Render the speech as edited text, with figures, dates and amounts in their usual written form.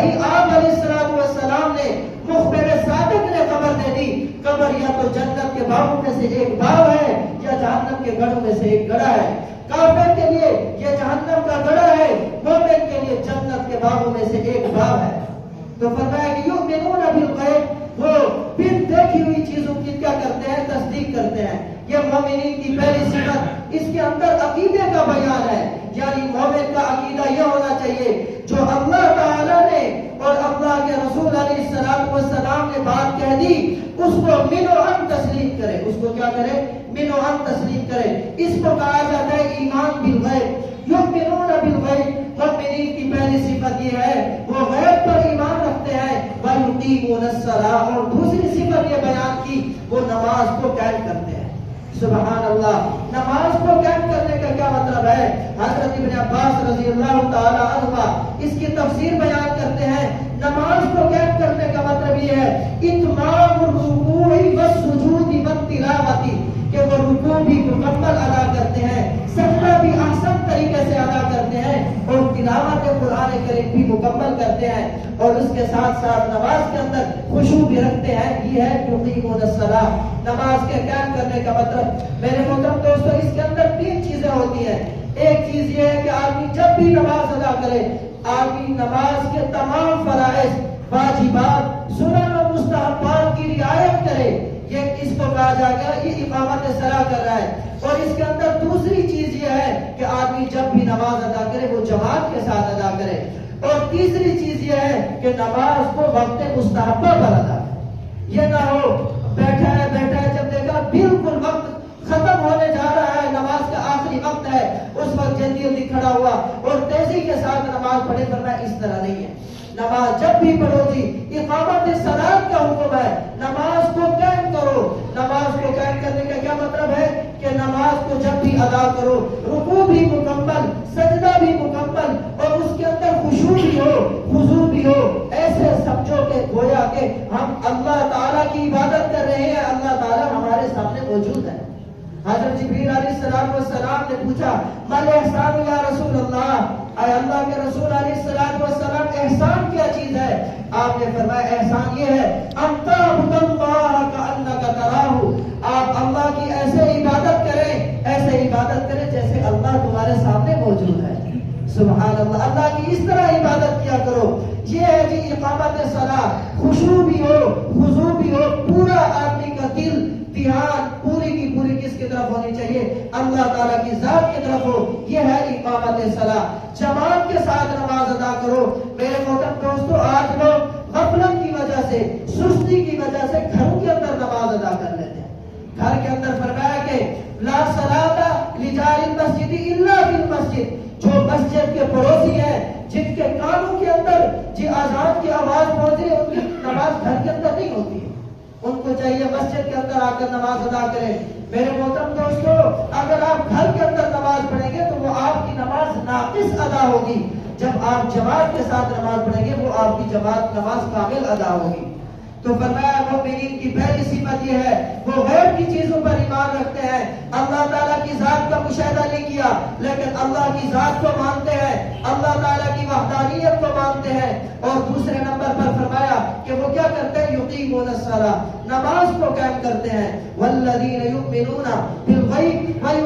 وہی آپ علیہ السلام نے مخبر صادق نے خبر دے دی، قبر یا تو جنت کے باغوں میں سے ایک باغ ہے یا جہنم کے گڑھوں میں سے ایک گڑھا ہے۔ کافر کے لیے یہ جہنم کا گڑھا ہے، مومن کے لیے جنت کے باغوں میں سے ایک باغ ہے۔ تو فرمایا کہ یؤمنون بالغیب، وہ بن دیکھی ہوئی چیزوں کی کیا کرتے ہیں؟ تصدیق کرتے ہیں۔ یہ مومنین کی پہلی صفت، اس کے اندر عقیدے کا بیان ہے، یعنی مومن کا عقیدہ یہ ہونا چاہیے جو اللہ تعالیٰ نے اور اللہ کے رسول علیہ السلام نے بات کہہ دی اس کو من و عن تسلیم کرے۔ اس کو کیا کرے؟ من و عن تسلیم کرے۔ اس کو کہا جاتا ہے ایمان بالغیب۔ یؤمنون بالغیب، مومنین کی پہلی صفت یہ ہے وہ غیب پر ایمان رکھتے ہیں، وَيُقِيمُونَ الصَّلَاةَ، اور دوسری صفت یہ بیان کی وہ نماز کو قائم کرتے ہیں۔ سبحان اللہ، نماز کو قائم کرنے کا کیا مطلب ہے؟ حضرت ابن عباس رضی اللہ تعالی عنہ اس کی تفسیر بیان کرتے ہیں، نماز کو قائم کرنے کا مطلب یہ ہے اتمام الرکوع والسجود والتلاوت، کہ وہ رکوع بھی مکمل ادا کرتے ہیں، سجدہ بھی احسن طریقے سے ادا کرتے ہیں، اور تلاوت قرآن کریم بھی مکمل کرتے ہیں، اور اس کے ساتھ ساتھ نماز کے اندر خشوع بھی رکھتے ہیں۔ یہ ہے یقیمون الصلاۃ، نماز کے قائم کرنے کا مطلب۔ میرے محترم دوستو، اس کے اندر تین چیزیں ہوتی ہیں۔ ایک چیز یہ ہے کہ آدمی جب بھی نماز ادا کرے، آدمی نماز کے تمام فرائض، واجبات، سنن و مستحبات کی رعایت کرے، یہ اس کو کہا جائے گا یہ اقامت صلاح کر رہا ہے۔ اور اس کے اندر دوسری چیز یہ ہے کہ آدمی جب بھی نماز ادا کرے وہ جماعت کے ساتھ ادا کرے، اور تیسری چیز یہ ہے کہ نماز کو وقت مستحبہ پر ادا کرے۔ یہ نہ ہو بیٹھا ہے جب دیکھا بالکل وقت ختم ہونے جا رہا ہے، نماز کا آخری وقت ہے، اس وقت جلدی کھڑا ہوا اور تیزی کے ساتھ نماز پڑھے، فرمایا اس طرح نہیں ہے۔ نماز جب بھی پڑھو جی، اقامت صلاۃ کا حکم ہے، نماز کو قائم کرو۔ نماز کو قائم کرنے کا کیا مطلب ہے کہ نماز کو جب بھی ادا کرو، رکوع بھی مکمل، سجدہ بھی مکمل، اور اس کے اندر خشوع بھی ہو، خضوع بھی ہو، ایسے سمجھو کہ گویا کہ ہم اللہ تعالیٰ کی عبادت کر رہے ہیں، اللہ تعالیٰ ہمارے سامنے موجود ہے۔ حضرت جبریل علیہ السلام نے پوچھا مال احسان یا رسول اللہ، اے اللہ کے رسول علیہ السلام، احسان کیا چیز ہے؟ آپ نے فرمایا احسان یہ ہے ان تعبد اللہ کأنک تراہ، آپ اللہ کی ایسے عبادت کریں جیسے اللہ تمہارے سامنے موجود ہے۔ سبحان اللہ، اللہ کی اس طرح عبادت کیا کرو۔ یہ ہے جی اقامت صلاۃ، خشوع بھی ہو، خضوع بھی ہو، پورا آدمی کا دل دھیان پوری کی پوری کس کی طرف ہونی چاہیے؟ اللہ تعالیٰ کی ذات کی طرف ہو۔ یہ ہے اقامت صلاۃ۔ جماعت کے ساتھ نماز ادا کرو۔ میرے محترم دوستو، آج لوگ غفلت کی وجہ سے، سستی کی وجہ سے گھروں کے اندر نماز ادا کر لیتے ہیں۔ گھر کے اندر فرمایا کہ لا صلاۃ لجار المسجد الا فی المسجد، جو مسجد کے پڑوسی ہیں، جن کے کانوں کے اندر جی اذان کی آواز پہنچ رہی ہے، ان کی نماز گھر کے اندر نہیں ہوتی ہے، ان کو چاہیے مسجد کے اندر آ کر نماز ادا کریں۔ میرے محترم دوستو، اگر آپ گھر کے اندر نماز پڑھیں گے تو وہ آپ کی نماز ناقص ادا ہوگی، جب آپ جماعت کے ساتھ نماز پڑھیں گے وہ آپ کی جماعت نماز کامل ادا ہوگی۔ تو فرمایا مومنین کی پہلی صفت یہ ہے وہ غیب کی چیزوں پر ایمان رکھتے ہیں، اللہ تعالیٰ کی ذات کا مشاہدہ نہیں کیا لیکن اللہ کی ذات کو مانتے ہیں، اللہ تعالیٰ کی وحدانیت کو مانتے ہیں، اور دوسرے نمبر پر فرمایا کہ وہ کیا کرتے ہیں؟ یقیمون الصلاۃ، نماز کو قائم کرتے ہیں۔ والذین یؤمنون بالغیب